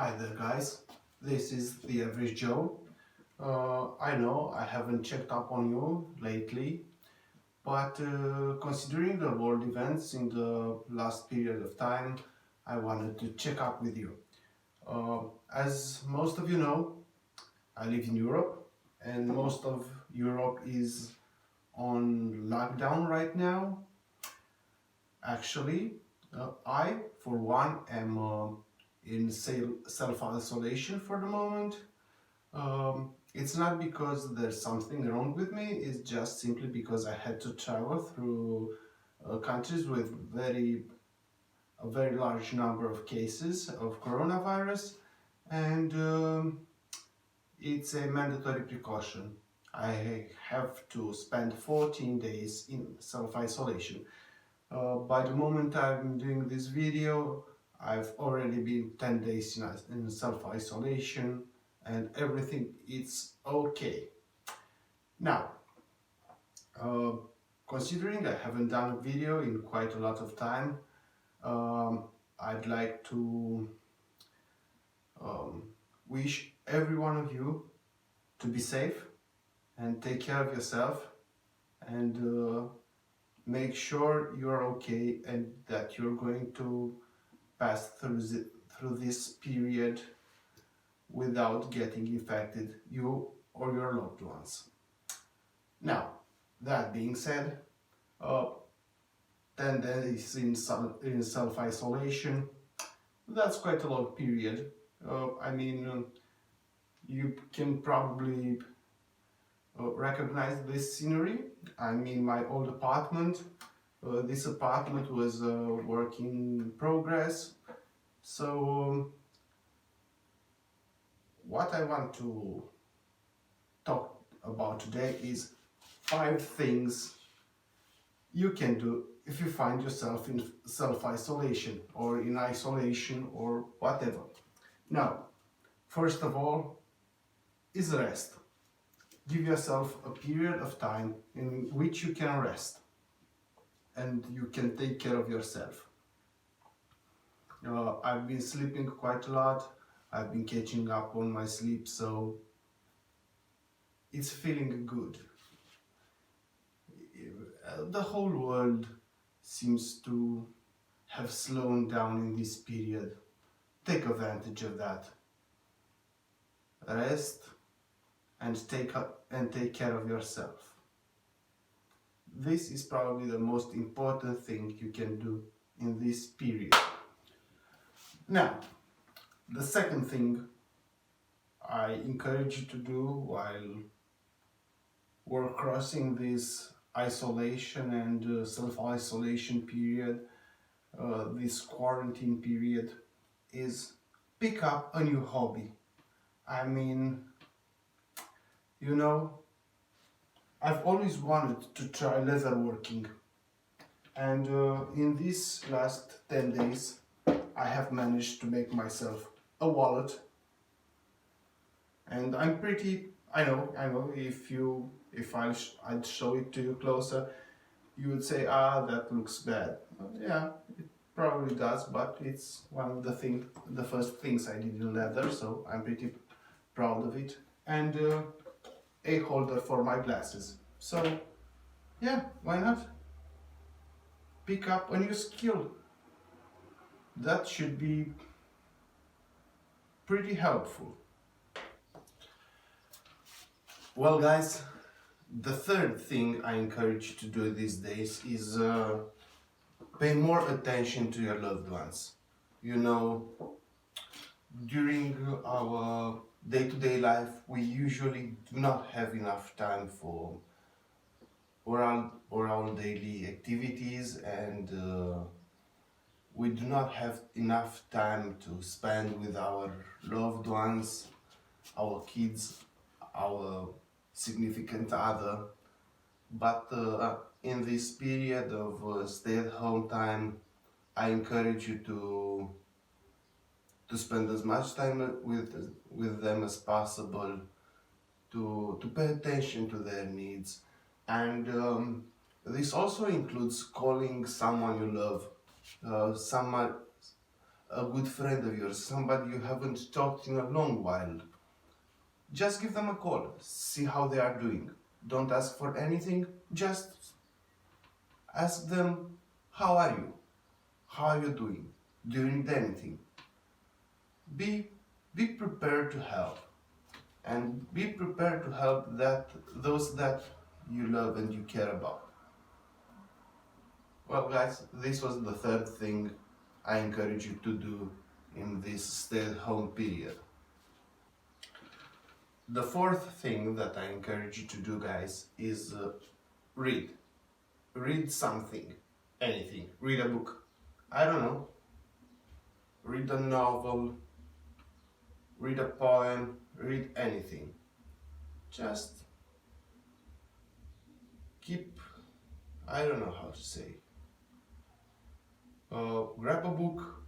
Hi there guys, this is the Average Joe. I know I haven't checked up on you lately, but considering the world events in the last period of time, I wanted to check up with you. As most of you know, I live in Europe and most of Europe is on lockdown right now. Actually, I, for one, am in self-isolation for the moment. It's not because there's something wrong with me, it's just simply because I had to travel through countries with a very large number of cases of coronavirus, and it's a mandatory precaution. I have to spend 14 days in self-isolation. By the moment I'm doing this video, I've already been 10 days in self-isolation and everything is okay. Now, uh, considering I haven't done a video in quite a lot of time, I'd like to um, wish every one of you to be safe and take care of yourself and make sure you're okay and that you're going to pass through this period without getting infected, you or your loved ones. Now, that being said, uh, 10 days in self-isolation, that's quite a long period. You can probably recognize this scenery. I mean, my old apartment. This apartment was a work in progress. So, what I want to talk about today is 5 things you can do if you find yourself in self-isolation or in isolation or whatever. Now, first of all, is rest. Give yourself a period of time in which you can rest and you can take care of yourself. I've been sleeping quite a lot. I've been catching up on my sleep, so it's feeling good. The whole world seems to have slowed down in this period. Take advantage of that. Rest and take care of yourself. This is probably the most important thing you can do in this period. Now, the second thing I encourage you to do while we're crossing this isolation and self-isolation period, this quarantine period, is pick up a new hobby. I mean, you know, I've always wanted to try leatherworking, and in these last 10 days I have managed to make myself a wallet, and I know, if I'd show it to you closer, you would say, ah, that looks bad. Yeah, it probably does, but it's one of the first things I did in leather, so I'm pretty proud of it. And a holder for my glasses. So, yeah, why not? Pick up a new skill. That should be pretty helpful. Well, guys, the third thing I encourage you to do these days is pay more attention to your loved ones. You know, during our day-to-day life, we usually do not have enough time for our daily activities, and we do not have enough time to spend with our loved ones, our kids, our significant other. But in this period of stay-at-home time, I encourage you to spend as much time with them as possible, to pay attention to their needs. And this also includes calling someone you love, someone, a good friend of yours, somebody you haven't talked in a long while, just give them a call, see how they are doing. Don't ask for anything, just ask them, how are you? How are you doing? Do you need anything? Be prepared to help, and be prepared to help those that you love and you care about. Well, guys, this was the third thing I encourage you to do in this stay-at-home period. The fourth thing that I encourage you to do, guys, is read. Read something, anything. Read a book. I don't know. Read a novel, read a poem, read anything. Just keep, I don't know how to say. Grab a book,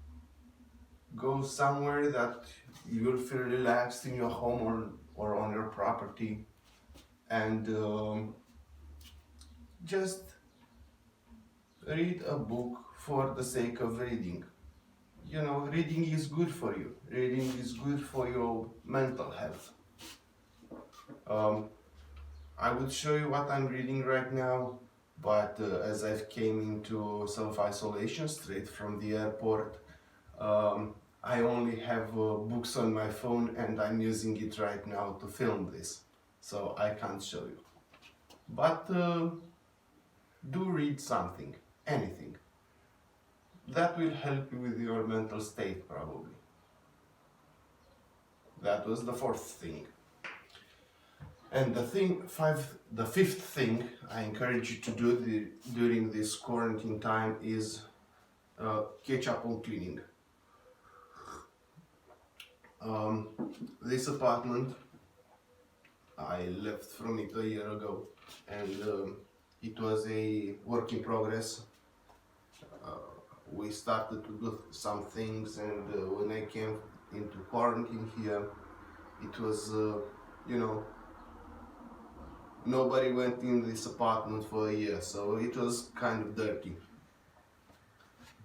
go somewhere that you'll feel relaxed in your home or on your property, and just read a book for the sake of reading. You know, reading is good for you. Reading is good for your mental health. I would show you what I'm reading right now, but as I've came into self-isolation straight from the airport, I only have books on my phone and I'm using it right now to film this, so I can't show you. But do read something, anything. That will help you with your mental state, probably. That was the fourth thing. And the fifth thing I encourage you to do during this quarantine time is catch up on cleaning. This apartment, I left from it a year ago, and it was a work in progress. We started to do some things, and when I came into quarantine here, it was, nobody went in this apartment for a year, so it was kind of dirty.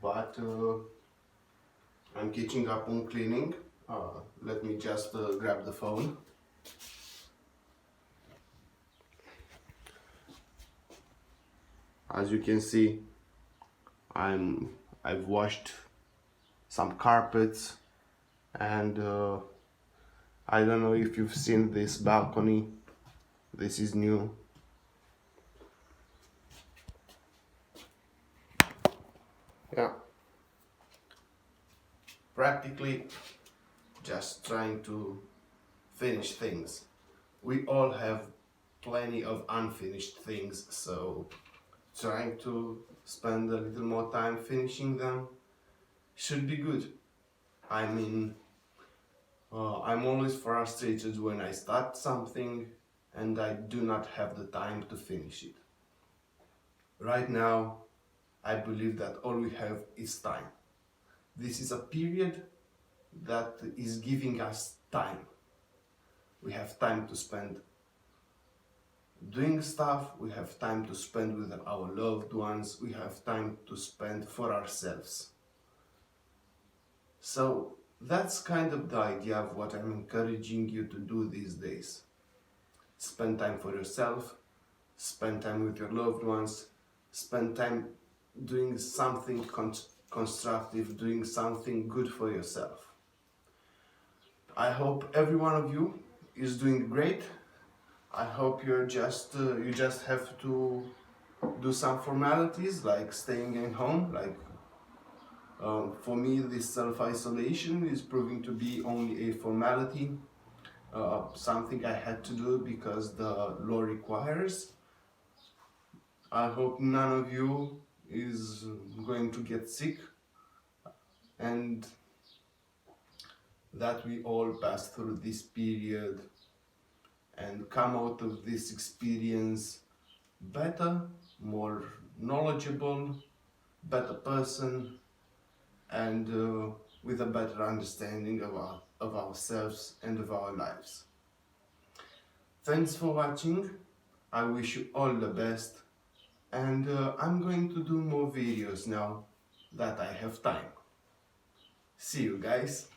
But I'm catching up on cleaning. Let me just grab the phone. As you can see, I've washed some carpets, and I don't know if you've seen this balcony. This is new. Yeah. Practically just trying to finish things. We all have plenty of unfinished things, so trying to spend a little more time finishing them should be good. I mean, I'm always frustrated when I start something and I do not have the time to finish it. Right now, I believe that all we have is time. This is a period that is giving us time. We have time to spend doing stuff, we have time to spend with our loved ones, we have time to spend for ourselves. So that's kind of the idea of what I'm encouraging you to do these days. Spend time for yourself, spend time with your loved ones, spend time doing something constructive, doing something good for yourself. I hope every one of you is doing great. I hope you just have to do some formalities like staying at home. For me, this self-isolation is proving to be only a formality, something I had to do because the law requires. I hope none of you is going to get sick, and that we all pass through this period and come out of this experience better, more knowledgeable, better person, and with a better understanding of ourselves and of our lives. Thanks for watching. I wish you all the best, and I'm going to do more videos now that I have time. See you guys.